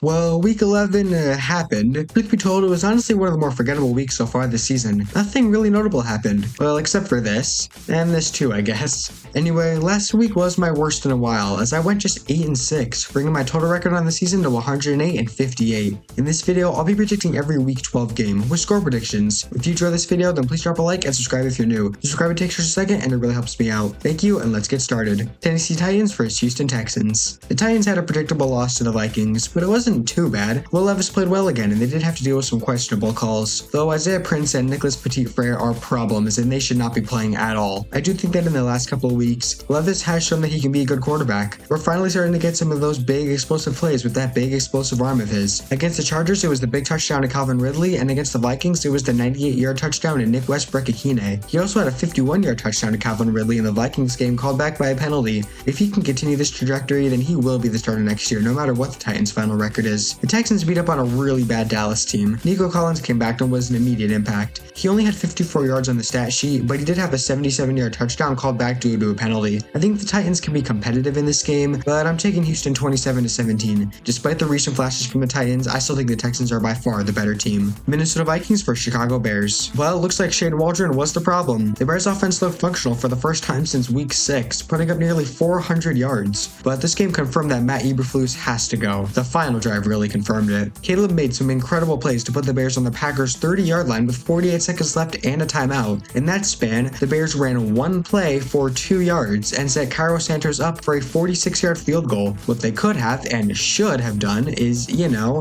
Well, week 11 happened. Truth be told, it was honestly one of the more forgettable weeks so far this season. Nothing really notable happened. Well, except for this. And this too, I guess. Anyway, last week was my worst in a while, as I went just 8-6, bringing my total record on the season to 108-58. In this video, I'll be predicting every week 12 game, with score predictions. If you enjoy this video, then please drop a like and subscribe if you're new. Subscribing takes just a second and it really helps me out. Thank you, and let's get started. Tennessee Titans vs Houston Texans. The Titans had a predictable loss to the Vikings, but it wasn't too bad. Will Levis played well again, and they did have to deal with some questionable calls, though Isaiah Prince and Nicholas Petit-Frere are problems and they should not be playing at all. I do think that in the last couple of weeks, Levis has shown that he can be a good quarterback. We're finally starting to get some of those big explosive plays with that big explosive arm of his. Against the Chargers, it was the big touchdown to Calvin Ridley, and against the Vikings, it was the 98-yard touchdown to Nick Westbrook-Akine. He also had a 51-yard touchdown to Calvin Ridley in the Vikings game called back by a penalty. If he can continue this trajectory, then he will be the starter next year, no matter what the Titans' final record is. The Texans beat up on a really bad Dallas team. Nico Collins came back and was an immediate impact. He only had 54 yards on the stat sheet, but he did have a 77-yard touchdown called back due to a penalty. I think the Titans can be competitive in this game, but I'm taking Houston 27-17. Despite the recent flashes from the Titans, I still think the Texans are by far the better team. Minnesota Vikings vs Chicago Bears. Well, it looks like Shane Waldron was the problem. The Bears offense looked functional for the first time since week 6, putting up nearly 400 yards. But this game confirmed that Matt Eberflus has to go. The final drive really confirmed it. Caleb made some incredible plays to put the Bears on the Packers' 30-yard line with 48 seconds left and a timeout. In that span, the Bears ran one play for 2 yards and set Cairo Santos up for a 46-yard field goal. What they could have and should have done is,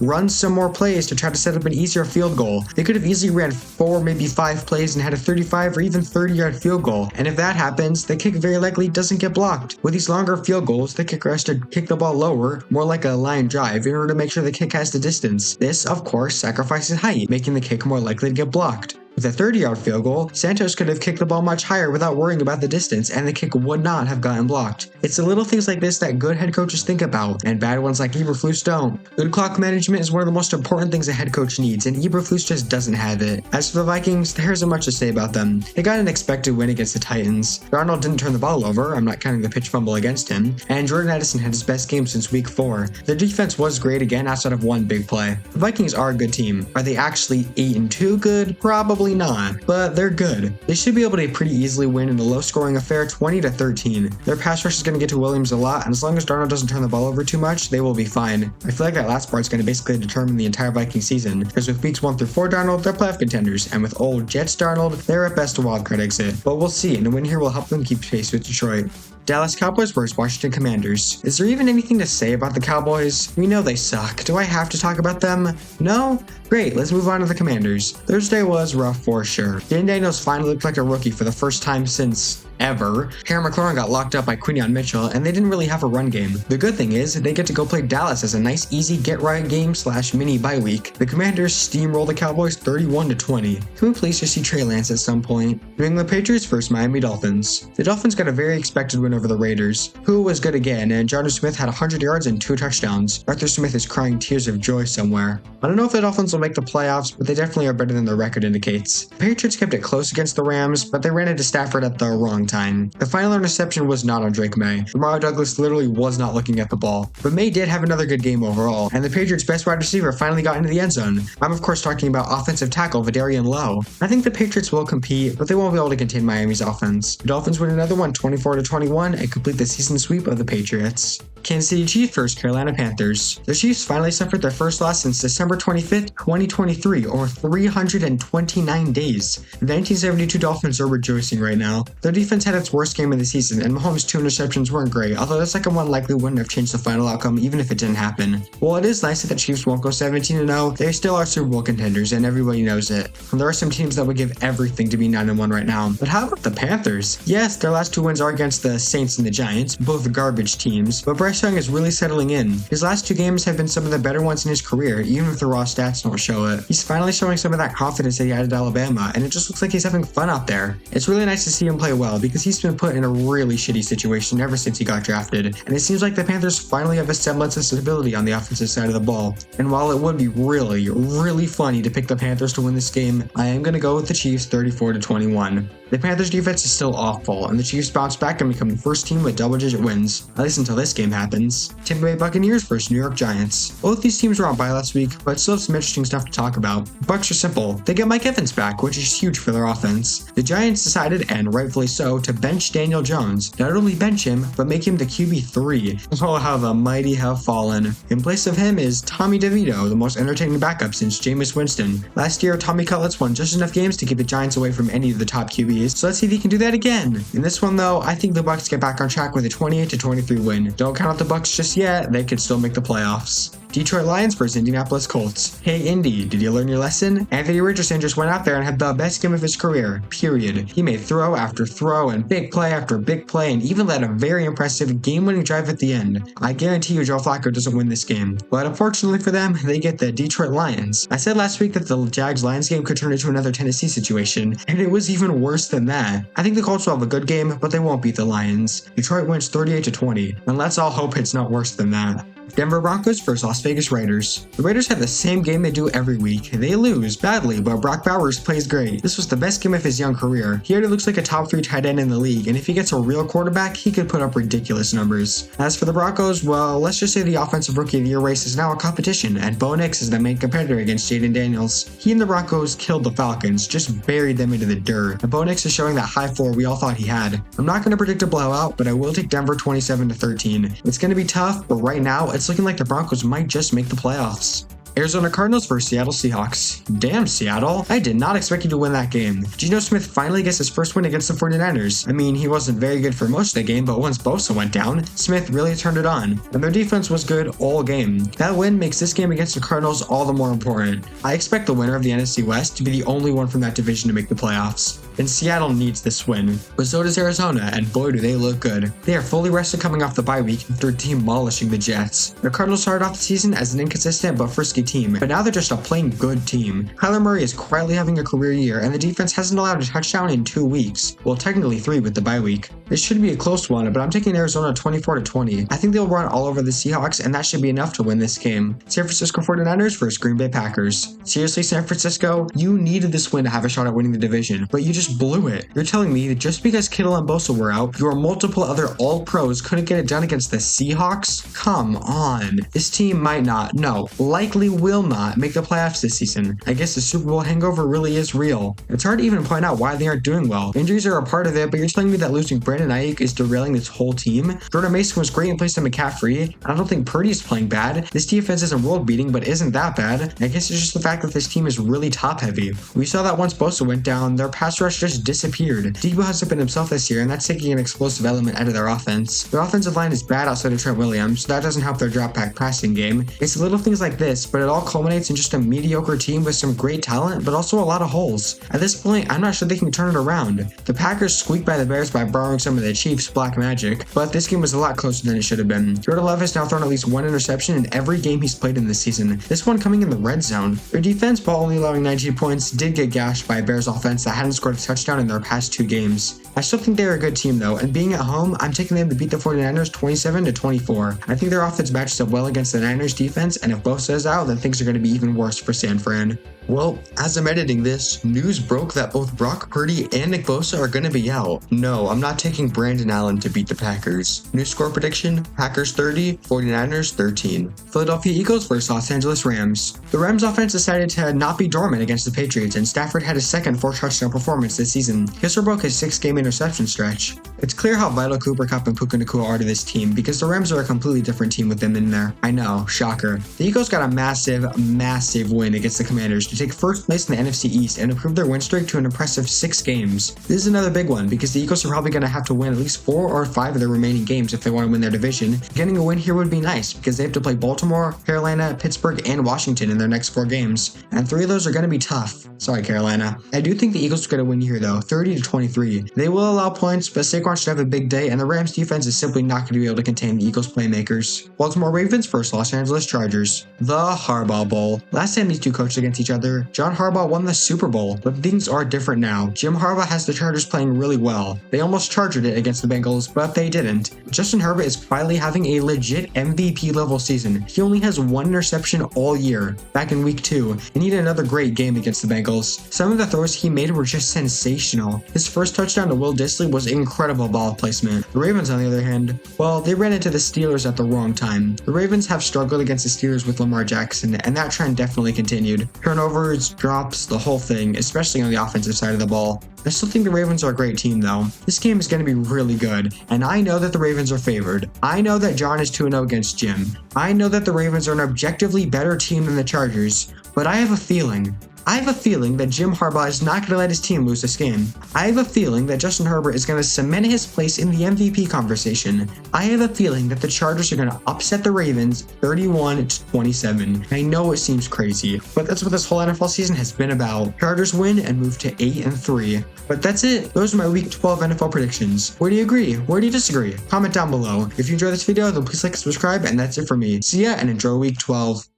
run some more plays to try to set up an easier field goal. They could have easily ran 4, maybe 5 plays and had a 35 or even 30-yard field goal. And if that happens, the kick very likely doesn't get blocked. With these longer field goals, the kicker has to kick the ball lower, more like a line drive, in order to make sure the kick has the distance. This, of course, sacrifices height, making the kick more likely to get blocked. With a 30-yard field goal, Santos could have kicked the ball much higher without worrying about the distance, and the kick would not have gotten blocked. It's the little things like this that good head coaches think about, and bad ones like Eberflus don't. Good clock management is one of the most important things a head coach needs, and Eberflus just doesn't have it. As for the Vikings, there isn't much to say about them. They got an expected win against the Titans. Darnold didn't turn the ball over, I'm not counting the pitch fumble against him, and Jordan Addison had his best game since week 4. Their defense was great again outside of one big play. The Vikings are a good team. Are they actually 8-2 good? Probably not, but they're good. They should be able to pretty easily win in a low-scoring affair 20-13. Their pass rush is going to get to Williams a lot, and as long as Darnold doesn't turn the ball over too much, they will be fine. I feel like that last part is going to basically determine the entire Viking season, because with weeks 1 through 4 Darnold, they're playoff contenders, and with old Jets Darnold, they're at best a wildcard exit. But we'll see, and a win here will help them keep pace with Detroit. Dallas Cowboys vs Washington Commanders. Is there even anything to say about the Cowboys? We know they suck. Do I have to talk about them? No? Great, let's move on to the Commanders. Thursday was rough for sure. Dan Daniels finally looked like a rookie for the first time since ever. Terry McLaurin got locked up by Quinyon Mitchell, and they didn't really have a run game. The good thing is, they get to go play Dallas as a nice easy get-right game / mini bye week. The Commanders steamroll the Cowboys 31-20. Can we please just see Trey Lance at some point? New England Patriots vs Miami Dolphins. The Dolphins got a very expected win over the Raiders, who was good again, and Jonnu Smith had 100 yards and 2 touchdowns. Arthur Smith is crying tears of joy somewhere. I don't know if the Dolphins will make the playoffs, but they definitely are better than their record indicates. The Patriots kept it close against the Rams, but they ran into Stafford at the wrong time. The final interception was not on Drake May. Lamar Douglas literally was not looking at the ball. But May did have another good game overall, and the Patriots' best wide receiver finally got into the end zone. I'm of course talking about offensive tackle Vidarian Lowe. I think the Patriots will compete, but they won't be able to contain Miami's offense. The Dolphins win another one 24-21 and complete the season sweep of the Patriots. Kansas City Chiefs vs Carolina Panthers. The Chiefs finally suffered their first loss since December 25th, 2023, or 329 days. The 1972 Dolphins are rejoicing right now. Their defense had its worst game of the season, and Mahomes' 2 interceptions weren't great, although the second one likely wouldn't have changed the final outcome even if it didn't happen. While it is nice that the Chiefs won't go 17-0, they still are Super Bowl contenders, and everybody knows it. And there are some teams that would give everything to be 9-1 right now. But how about the Panthers? Yes, their last 2 wins are against the Saints and the Giants, both garbage teams, but Bryce Young is really settling in. His last 2 games have been some of the better ones in his career, even if the raw stats don't show it. He's finally showing some of that confidence that he had at Alabama, and it just looks like he's having fun out there. It's really nice to see him play well, because he's been put in a really shitty situation ever since he got drafted, and it seems like the Panthers finally have a semblance of stability on the offensive side of the ball. And while it would be really, really funny to pick the Panthers to win this game, I am going to go with the Chiefs 34-21. The Panthers defense is still awful, and the Chiefs bounce back and become the first team with double-digit wins, at least until this game happens. happens. Tampa Bay Buccaneers versus New York Giants. Both these teams were on bye last week, but still have some interesting stuff to talk about. The Bucs are simple. They get Mike Evans back, which is huge for their offense. The Giants decided, and rightfully so, to bench Daniel Jones. Not only bench him, but make him the QB3. Oh, how the mighty have fallen. In place of him is Tommy DeVito, the most entertaining backup since Jameis Winston. Last year, Tommy Cutlets won just enough games to keep the Giants away from any of the top QBs, so let's see if he can do that again. In this one though, I think the Bucs get back on track with a 28-23 win. Don't count out the Bucs just yet, they could still make the playoffs. Detroit Lions versus Indianapolis Colts. Hey Indy, did you learn your lesson? Anthony Richardson just went out there and had the best game of his career, period. He made throw after throw and big play after big play and even led a very impressive game-winning drive at the end. I guarantee you Joe Flacco doesn't win this game. But unfortunately for them, they get the Detroit Lions. I said last week that the Jags-Lions game could turn into another Tennessee situation, and it was even worse than that. I think the Colts will have a good game, but they won't beat the Lions. Detroit wins 38-20, and let's all hope it's not worse than that. Denver Broncos versus Las Vegas Raiders. The Raiders have the same game they do every week. They lose badly, but Brock Bowers plays great. This was the best game of his young career. He already looks like a top 3 tight end in the league, and if he gets a real quarterback, he could put up ridiculous numbers. As for the Broncos, well, let's just say the Offensive Rookie of the Year race is now a competition, and Bo Nix is the main competitor against Jaden Daniels. He and the Broncos killed the Falcons, just buried them into the dirt, and Bo Nix is showing that high floor we all thought he had. I'm not going to predict a blowout, but I will take Denver 27-13. It's going to be tough, but right now, it's looking like the Broncos might just make the playoffs. Arizona Cardinals versus Seattle Seahawks. Damn, Seattle. I did not expect you to win that game. Geno Smith finally gets his first win against the 49ers. I mean, he wasn't very good for most of the game, but once Bosa went down, Smith really turned it on, and their defense was good all game. That win makes this game against the Cardinals all the more important. I expect the winner of the NFC West to be the only one from that division to make the playoffs. And Seattle needs this win, but so does Arizona, and boy do they look good. They are fully rested coming off the bye week after demolishing the Jets. The Cardinals started off the season as an inconsistent but frisky team, but now they're just a plain good team. Kyler Murray is quietly having a career year, and the defense hasn't allowed a touchdown in 2 weeks. Well, technically 3 with the bye week. This should be a close one, but I'm taking Arizona 24-20. I think they'll run all over the Seahawks, and that should be enough to win this game. San Francisco 49ers versus Green Bay Packers. Seriously, San Francisco, you needed this win to have a shot at winning the division, but you just blew it. You're telling me that just because Kittle and Bosa were out, your multiple other all-pros couldn't get it done against the Seahawks? Come on. This team might not, no, likely will not make the playoffs this season. I guess the Super Bowl hangover really is real. It's hard to even point out why they aren't doing well. Injuries are a part of it, but you're telling me that losing Brandon Ayuk is derailing this whole team? Jordan Mason was great in place of McCaffrey. I don't think Purdy's playing bad. This defense isn't world-beating, but isn't that bad. I guess it's just the fact that this team is really top-heavy. We saw that once Bosa went down, their pass rush just disappeared. Debo hasn't been himself this year, and that's taking an explosive element out of their offense. Their offensive line is bad outside of Trent Williams, so that doesn't help their drop-back passing game. It's little things like this, but it all culminates in just a mediocre team with some great talent, but also a lot of holes. At this point, I'm not sure they can turn it around. The Packers squeaked by the Bears by borrowing some of the Chiefs' black magic, but this game was a lot closer than it should have been. Jordan Love has now thrown at least 1 interception in every game he's played in this season, this one coming in the red zone. Their defense, while only allowing 19 points, did get gashed by a Bears offense that hadn't scored a touchdown in their past 2 games. I still think they're a good team though, and being at home, I'm taking them to beat the 49ers 27-24. I think their offense matches up well against the Niners defense, and if Bosa is out, then things are going to be even worse for San Fran. Well, as I'm editing this, news broke that both Brock Purdy and Nick Bosa are going to be out. No, I'm not taking Brandon Allen to beat the Packers. New score prediction, Packers 30, 49ers 13. Philadelphia Eagles versus Los Angeles Rams. The Rams offense decided to not be dormant against the Patriots, and Stafford had his second 4-touchdown performance this season. He also broke his 6-game interception stretch. It's clear how vital Cooper Kupp and Puka Nacua are to this team, because the Rams are a completely different team with them in there. I know, shocker. The Eagles got a massive win against the Commanders to take first place in the NFC East and improve their win streak to an impressive 6 games. This is another big one because the Eagles are probably going to have to win at least 4 or 5 of their remaining games if they want to win their division. Getting a win here would be nice because they have to play Baltimore, Carolina, Pittsburgh, and Washington in their next 4 games, and 3 of those are going to be tough. Sorry, Carolina. I do think the Eagles are going to win here though, 30-23. They will allow points, but Saquon should have a big day, and the Rams defense is simply not going to be able to contain the Eagles playmakers. Baltimore Ravens versus Los Angeles Chargers. The Harbaugh Bowl. Last time these two coached against each other, John Harbaugh won the Super Bowl, but things are different now. Jim Harbaugh has the Chargers playing really well. They almost charged it against the Bengals, but they didn't. Justin Herbert is finally having a legit MVP level season. He only has one interception all year, back in week 2, and he had another great game against the Bengals. Some of the throws he made were just sensational. His first touchdown to Will Dissly was incredible ball placement. The Ravens, on the other hand, well, they ran into the Steelers at the wrong time. The Ravens have struggled against the Steelers with Lamar Jackson, and that trend definitely continued. Turnovers, drops, the whole thing, especially on the offensive side of the ball. I still think the Ravens are a great team though. This game is going to be really good, and I know that the Ravens are favored. I know that John is 2-0 against Jim. I know that the Ravens are an objectively better team than the Chargers, but I have a feeling that Jim Harbaugh is not going to let his team lose this game. I have a feeling that Justin Herbert is going to cement his place in the MVP conversation. I have a feeling that the Chargers are going to upset the Ravens 31-27. I know it seems crazy, but that's what this whole NFL season has been about. Chargers win and move to 8-3. But that's it. Those are my Week 12 NFL predictions. Where do you agree? Where do you disagree? Comment down below. If you enjoyed this video, then please like and subscribe, and that's it for me. See ya and enjoy Week 12.